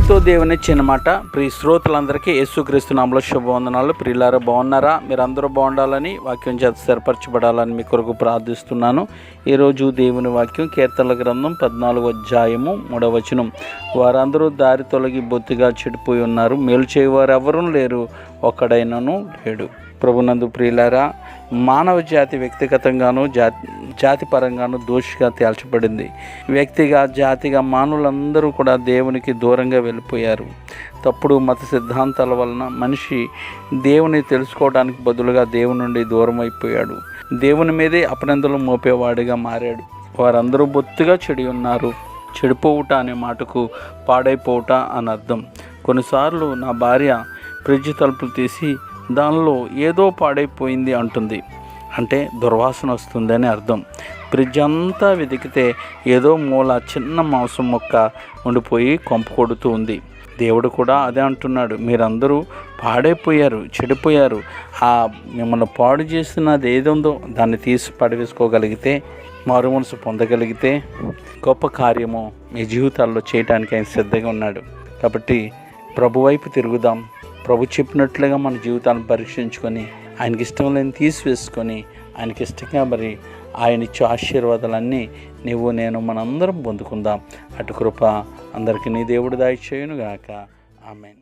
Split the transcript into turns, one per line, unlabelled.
మీతో దేవుని చిన్న మాట. ప్రియ శ్రోతలందరికీ యేసుక్రీస్తు నామములో శుభవందనాలు. ప్రియులారా, బాగున్నారా? మీరందరూ బాగుండాలని, వాక్యం చేత స్థిరపరచబడాలని మీ కొరకు ప్రార్థిస్తున్నాను. ఈరోజు దేవుని వాక్యం కీర్తనల గ్రంథం 14వ అధ్యాయము 3వ వచనం. వారందరూ దారి తొలగి బొత్తిగా చెడిపోయి ఉన్నారు, మేలు చేయవారు ఎవరూ లేరు, ఒక్కడైనను లేడు. ప్రభునందు ప్రియులారా, మానవ జాతి వ్యక్తిగతంగాను జాతి పరంగాను దోషిగా తేల్చబడింది. వ్యక్తిగా జాతిగా మానవులందరూ కూడా దేవునికి దూరంగా వెళ్ళిపోయారు. తప్పుడు మత సిద్ధాంతాల వలన మనిషి దేవుని తెలుసుకోవడానికి బదులుగా దేవుని నుండి దూరం అయిపోయాడు. దేవుని మీదే అపనిందలు మోపేవాడిగా మారాడు. వారందరూ బొత్తిగా చెడి ఉన్నారు. చెడిపోవుట అనే మాటకు పాడైపోవుట అని అర్థం. కొన్నిసార్లు నా భార్య ఫ్రిడ్జ్ తలుపులు తీసి దానిలో ఏదో పాడైపోయింది అంటుంది. అంటే దుర్వాసన వస్తుందని అర్థం. ఫ్రిడ్జ్ అంతా వెతికితే ఏదో మూల చిన్న మాంసం మొక్క ఉండిపోయి కొంప కొడుతూ ఉంది. దేవుడు కూడా అదే అంటున్నాడు. మీరందరూ పాడైపోయారు, చెడిపోయారు. మిమ్మల్ని పాడు చేస్తున్నది ఏది ఉందో దాన్ని తీసి పడవేసుకోగలిగితే, మారు మనసు పొందగలిగితే గొప్ప కార్యము మీ జీవితాల్లో చేయడానికి ఆయన సిద్ధంగా ఉన్నాడు. కాబట్టి ప్రభు వైపు తిరుగుదాం. ప్రభు చెప్పినట్లుగా మన జీవితాన్ని పరీక్షించుకొని ఆయనకి ఇష్టం లేని తీసివేసుకొని ఆయనకి ఇష్టంగా మరి ఆయన ఇచ్చే ఆశీర్వాదాలన్నీ నువ్వు నేను మనందరం పొందుకుందాం. అటు కృప అందరికీ నీ దేవుడు దయచేయును గాక. ఆమేన్.